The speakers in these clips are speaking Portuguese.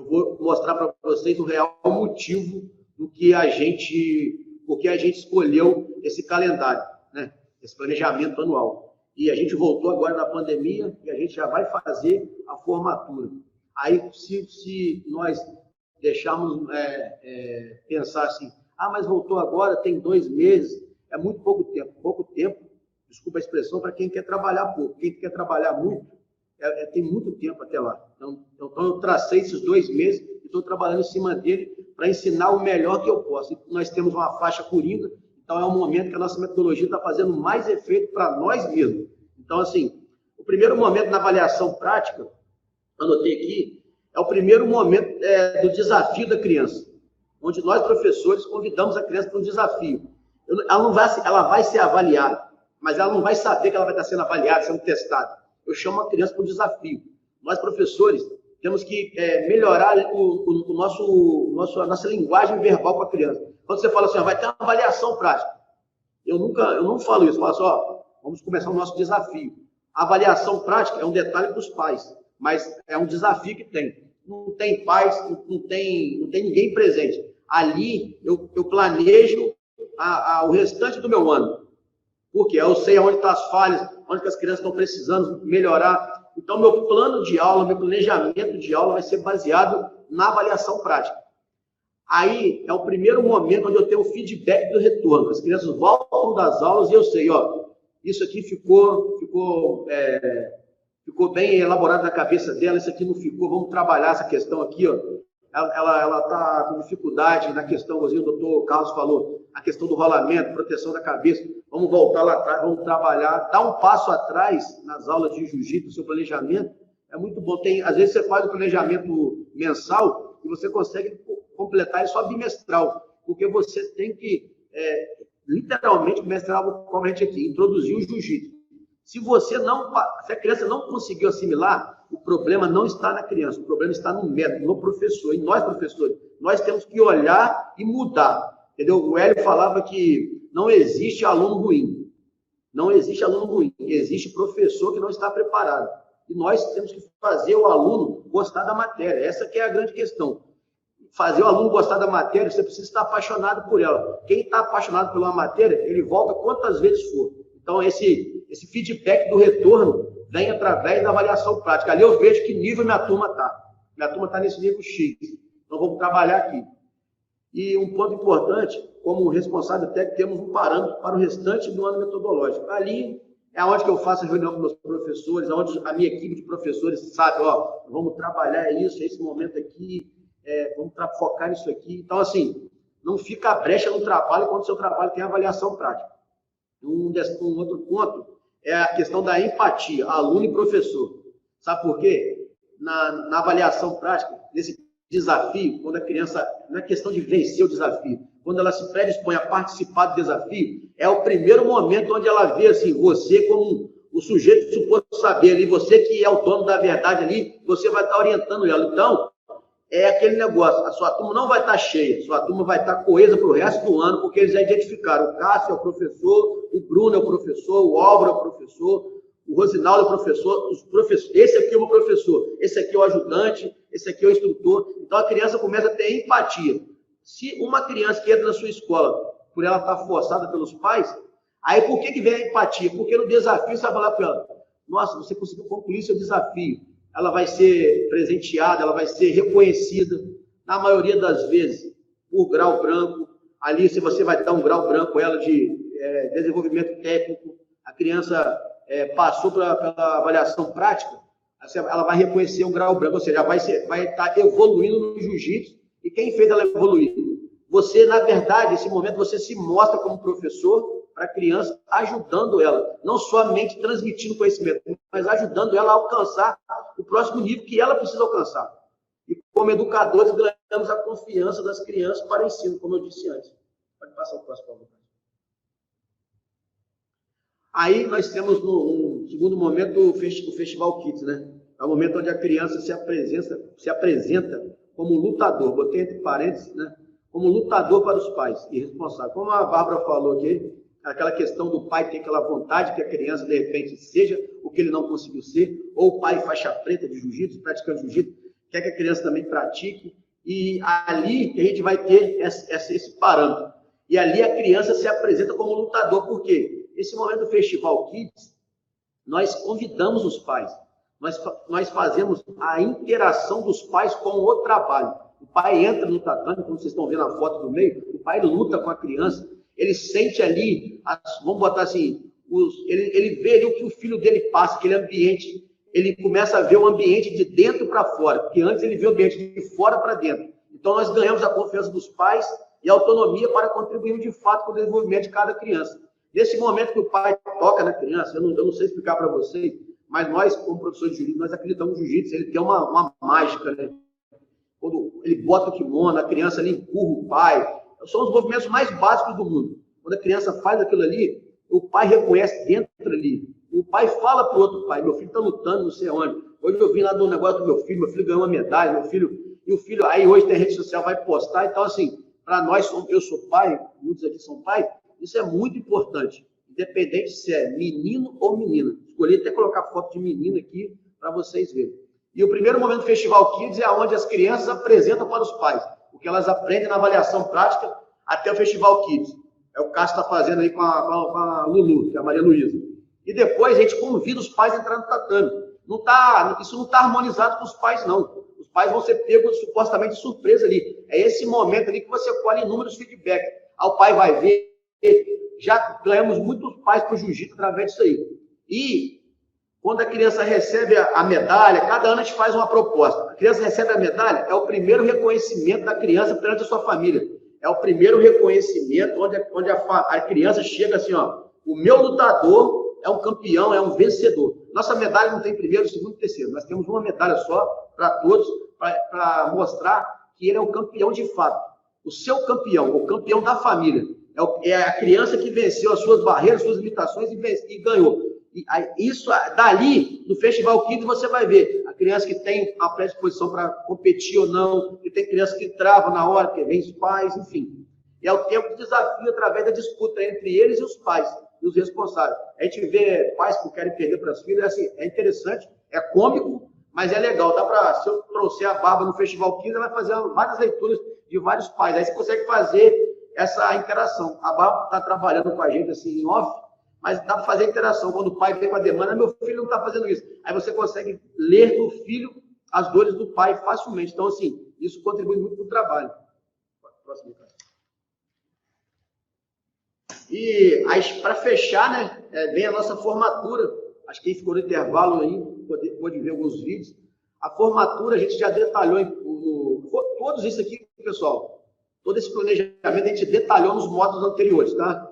eu vou mostrar para vocês o real motivo porque a gente escolheu esse calendário, né? Esse planejamento anual. E a gente voltou agora na pandemia e a gente já vai fazer a formatura. Aí, se nós deixarmos pensar assim, mas voltou agora, tem 2 meses, é muito pouco tempo. Pouco tempo, desculpa a expressão, para quem quer trabalhar pouco. Quem quer trabalhar muito, tem muito tempo até lá. Então, eu tracei esses 2 meses e estou trabalhando em cima dele para ensinar o melhor que eu posso. E nós temos uma faixa coringa, então é um momento que a nossa metodologia está fazendo mais efeito para nós mesmos. Então, assim, o primeiro momento na avaliação prática, anotei aqui, é o primeiro momento do desafio da criança, onde nós, professores, convidamos a criança para um desafio. Ela vai ser avaliada, mas ela não vai saber que ela vai estar sendo avaliada, sendo testada. Eu chamo a criança para um desafio. Nós, professores, temos que melhorar a nossa linguagem verbal com a criança. Quando você fala assim, vai ter uma avaliação prática. Eu não falo isso, eu falo assim, vamos começar o nosso desafio. A avaliação prática é um detalhe para os pais, mas é um desafio que tem. Não tem pais, não tem ninguém presente. Ali, eu planejo o restante do meu ano. Porque eu sei onde estão as falhas, onde as crianças estão precisando melhorar. Então, meu plano de aula, meu planejamento de aula vai ser baseado na avaliação prática. Aí, é o primeiro momento onde eu tenho o feedback do retorno. As crianças voltam das aulas e eu sei, isso aqui ficou bem elaborado na cabeça dela, isso aqui não ficou, vamos trabalhar essa questão aqui, ela está com dificuldade na questão, o doutor Carlos falou, a questão do rolamento, proteção da cabeça, vamos voltar lá atrás, vamos trabalhar, dar um passo atrás nas aulas de jiu-jitsu, no seu planejamento, é muito bom. Às vezes você faz o planejamento mensal e você consegue completar isso só bimestral, porque você tem que, literalmente, mestrar como a gente aqui, introduzir o jiu-jitsu. Se a criança não conseguiu assimilar, o problema não está na criança, o problema está no método, no professor. E nós, professores, nós temos que olhar e mudar. Entendeu? O Hélio falava que não existe aluno ruim. Não existe aluno ruim. Existe professor que não está preparado. E nós temos que fazer o aluno gostar da matéria. Essa que é a grande questão. Fazer o aluno gostar da matéria, você precisa estar apaixonado por ela. Quem está apaixonado pela matéria, ele volta quantas vezes for. Então, esse feedback do retorno vem através da avaliação prática. Ali eu vejo que nível minha turma está. Minha turma está nesse nível X. Então, vamos trabalhar aqui. E um ponto importante, como responsável técnico, temos um parâmetro para o restante do ano metodológico. Ali é onde que eu faço a reunião com meus professores, onde a minha equipe de professores sabe, vamos trabalhar isso, esse momento aqui, vamos focar nisso aqui. Então, assim, não fica brecha no trabalho quando o seu trabalho tem avaliação prática. Um outro ponto é a questão da empatia, aluno e professor. Sabe por quê? Na avaliação prática, nesse desafio, quando a criança, não é questão de vencer o desafio, quando ela se predispõe a participar do desafio, é o primeiro momento onde ela vê assim, você como o sujeito suposto saber ali, você que é o dono da verdade ali, você vai estar orientando ela. Então, é aquele negócio, a sua turma não vai estar cheia, a sua turma vai estar coesa para o resto do ano, porque eles já identificaram, o Cássio é o professor, o Bruno é o professor, o Álvaro é o professor, o Rosinaldo é o professor, esse aqui é o professor, esse aqui é o ajudante, esse aqui é o instrutor. Então, a criança começa a ter empatia. Se uma criança que entra na sua escola, por ela estar forçada pelos pais, aí por que vem a empatia? Porque no desafio você vai falar para ela, nossa, você conseguiu concluir seu desafio. Ela vai ser presenteada, ela vai ser reconhecida, na maioria das vezes, por grau branco. Ali, se você vai dar um grau branco a ela de desenvolvimento técnico, a criança passou pela avaliação prática, ela vai reconhecer um grau branco, ou seja, vai estar evoluindo no jiu-jitsu, e quem fez ela evoluir? Você, na verdade, nesse momento, você se mostra como professor para a criança, ajudando ela, não somente transmitindo conhecimento, mas ajudando ela a alcançar o próximo nível que ela precisa alcançar. E como educadores, ganhamos a confiança das crianças para o ensino, como eu disse antes. Pode passar o próximo, por favor. Aí nós temos, no segundo momento, o Festival Kids, né? É o momento onde a criança se apresenta como lutador, botei entre parênteses, né? Como lutador para os pais e responsável. Como a Bárbara falou aqui, aquela questão do pai ter aquela vontade que a criança, de repente, seja o que ele não conseguiu ser, ou o pai faixa preta de jiu-jitsu, praticando jiu-jitsu, quer que a criança também pratique, e ali que a gente vai ter esse parâmetro. E ali a criança se apresenta como lutador, porque esse momento do Festival Kids, nós convidamos os pais, nós fazemos a interação dos pais com o trabalho. O pai entra no tatame, como vocês estão vendo a foto do meio, o pai luta com a criança, ele sente ali, vamos botar assim, ele vê ali o que o filho dele passa, aquele ambiente, ele começa a ver o ambiente de dentro para fora, porque antes ele vê o ambiente de fora para dentro. Então nós ganhamos a confiança dos pais e a autonomia para contribuir de fato com o desenvolvimento de cada criança. Nesse momento que o pai toca na criança, eu não sei explicar para vocês, mas nós, como professores de jiu-jitsu, nós acreditamos no jiu-jitsu, ele tem uma mágica, né? Quando ele bota o kimono, a criança ali empurra o pai, são os movimentos mais básicos do mundo. Quando a criança faz aquilo ali, o pai reconhece dentro ali. O pai fala para o outro pai, meu filho está lutando, não sei onde. Hoje eu vim lá do negócio do meu filho ganhou uma medalha, meu filho, e o filho, aí hoje tem rede social, vai postar. Então, assim, para nós, eu sou pai, muitos aqui são pai, isso é muito importante, independente se é menino ou menina. Escolhi até colocar foto de menino aqui para vocês verem. E o primeiro momento do Festival Kids é onde as crianças apresentam para os pais o que elas aprendem na avaliação prática até o Festival Kids. É o Cássio está fazendo aí com a Lulu, que é a Maria Luísa. E depois a gente convida os pais a entrar no tatame. Isso não está harmonizado com os pais, não. Os pais vão ser pegos supostamente de surpresa ali. É esse momento ali que você colhe inúmeros feedbacks. O pai vai ver. Já ganhamos muitos pais para o jiu-jitsu através disso aí. E quando a criança recebe a medalha, cada ano a gente faz uma proposta. A criança recebe a medalha, é o primeiro reconhecimento da criança perante a sua família. É o primeiro reconhecimento onde a criança chega assim, ó, o meu lutador é um campeão, é um vencedor. Nossa medalha não tem primeiro, segundo e terceiro. Nós temos uma medalha só para todos, para mostrar que ele é um campeão de fato. O seu campeão, o campeão da família. É a criança que venceu as suas barreiras, suas limitações e ganhou. E isso, dali, no Festival Kids, você vai ver a criança que tem a predisposição para competir ou não, que tem criança que trava na hora, que vem os pais, enfim. E é o tempo de desafio através da disputa entre eles e os pais, e os responsáveis. A gente vê pais que querem perder para as filhas, assim, é interessante, é cômico, mas é legal. Se eu trouxer a Barba no Festival Kids, ela vai fazer várias leituras de vários pais. Aí você consegue fazer essa interação. A Barba está trabalhando com a gente assim, em off, mas dá para fazer a interação. Quando o pai vem com a demanda, meu filho não está fazendo isso. Aí você consegue ler no filho as dores do pai facilmente. Então, assim, isso contribui muito para o trabalho. Próximo, cara. E para fechar, né, vem a nossa formatura. Acho que ficou no intervalo aí, pode ver alguns vídeos. A formatura a gente já detalhou todos isso aqui, pessoal. Todo esse planejamento a gente detalhou nos módulos anteriores, tá?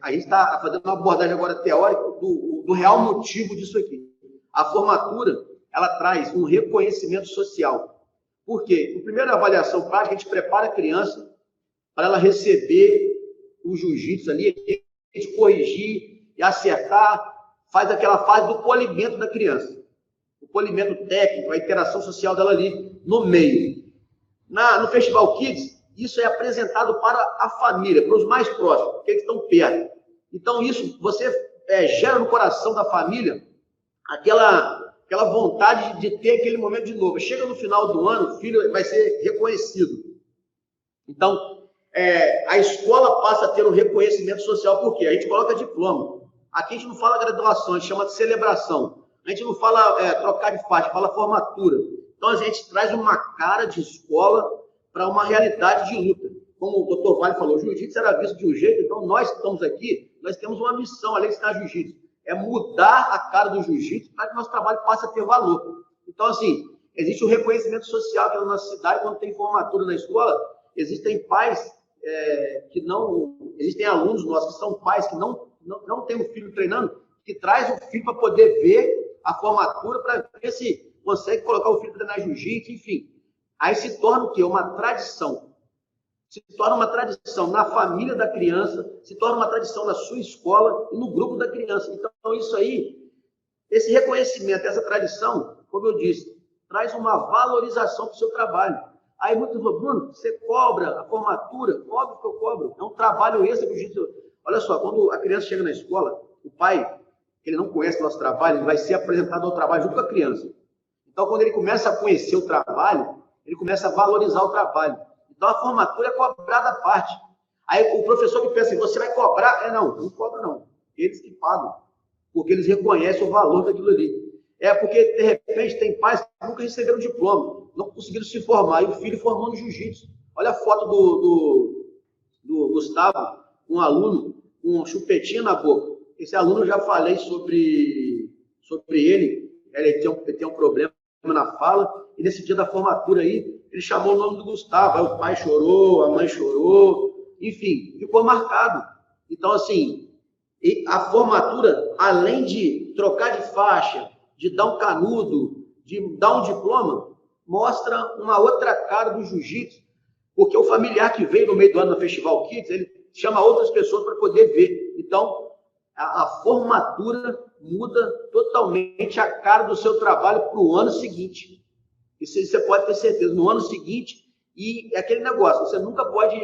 A gente está fazendo uma abordagem agora teórica do real motivo disso aqui. A formatura, ela traz um reconhecimento social. Por quê? Na primeira avaliação prática, a gente prepara a criança para ela receber o jiu-jitsu ali, a gente corrigir e acertar, faz aquela fase do polimento da criança. O polimento técnico, a interação social dela ali no meio. No Festival Kids, isso é apresentado para a família, para os mais próximos, que estão perto. Então, isso você gera no coração da família aquela vontade de ter aquele momento de novo. Chega no final do ano, o filho vai ser reconhecido. Então, a escola passa a ter um reconhecimento social, por quê? A gente coloca diploma. Aqui a gente não fala graduação, a gente chama de celebração. A gente não fala trocar de faixa, fala formatura. Então, a gente traz uma cara de escola para uma realidade de luta. Como o Dr. Vale falou, o jiu-jitsu era visto de um jeito, então nós que estamos aqui, nós temos uma missão, além de ensinar jiu-jitsu, é mudar a cara do jiu-jitsu para que o nosso trabalho passe a ter valor. Então, assim, existe o reconhecimento social aqui na nossa cidade, quando tem formatura na escola, existem pais existem alunos nossos que são pais que não têm um filho treinando, que traz o filho para poder ver a formatura, para ver se consegue colocar o filho para treinar jiu-jitsu, enfim. Aí se torna o quê? Uma tradição. Se torna uma tradição na família da criança, se torna uma tradição na sua escola e no grupo da criança. Então, isso aí, esse reconhecimento, essa tradição, como eu disse, traz uma valorização para o seu trabalho. Aí muitos falam, Bruno, você cobra a formatura? Óbvio que eu cobro. É um trabalho extra. Olha só, quando a criança chega na escola, o pai, ele não conhece o nosso trabalho, ele vai ser apresentado ao trabalho junto com a criança. Então, quando ele começa a conhecer o trabalho, ele começa a valorizar o trabalho. Então, a formatura é cobrada à parte. Aí, o professor que pensa assim, você vai cobrar? Não cobra não. Eles que pagam, porque eles reconhecem o valor daquilo ali. Porque, de repente, tem pais que nunca receberam diploma, não conseguiram se formar, e o filho formou no jiu-jitsu. Olha a foto do Gustavo, um aluno com um chupetinho na boca. Esse aluno eu já falei sobre ele. Ele tem um problema na fala, e nesse dia da formatura aí, ele chamou o nome do Gustavo. Aí o pai chorou, a mãe chorou, enfim, ficou marcado. Então, assim, a formatura, além de trocar de faixa, de dar um canudo, de dar um diploma, mostra uma outra cara do jiu-jitsu, porque o familiar que veio no meio do ano no Festival Kids, ele chama outras pessoas para poder ver. Então, a formatura muda totalmente a cara do seu trabalho para o ano seguinte. Isso você pode ter certeza. No ano seguinte, e é aquele negócio, você nunca pode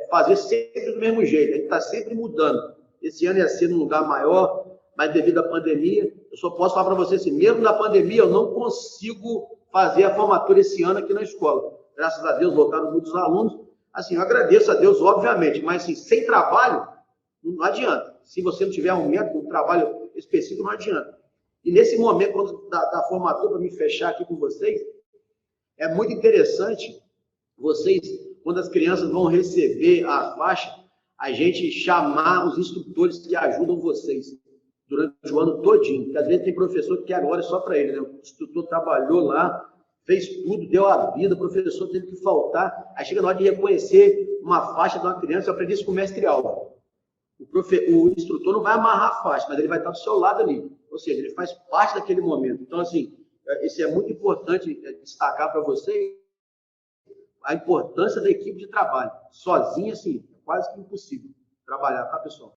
fazer sempre do mesmo jeito, a gente está sempre mudando. Esse ano ia ser num lugar maior, mas devido à pandemia, eu só posso falar para você assim, mesmo na pandemia, eu não consigo fazer a formatura esse ano aqui na escola. Graças a Deus, voltaram muitos alunos. Assim, eu agradeço a Deus, obviamente, mas assim, sem trabalho, não adianta. Se você não tiver um método, um trabalho específico, não adianta. E nesse momento da formatura, para me fechar aqui com vocês, é muito interessante vocês, quando as crianças vão receber a faixa, a gente chamar os instrutores que ajudam vocês durante o ano todinho. Porque às vezes tem professor que quer hora só para ele, né? O instrutor trabalhou lá, fez tudo, deu a vida, o professor teve que faltar. Aí chega na hora de reconhecer uma faixa de uma criança. Eu aprendi isso com o mestre Alba. O instrutor não vai amarrar a faixa, mas ele vai estar do seu lado ali. Ou seja, ele faz parte daquele momento. Então, assim, isso é muito importante destacar para vocês, a importância da equipe de trabalho. Sozinho, assim, é quase que impossível trabalhar, tá, pessoal?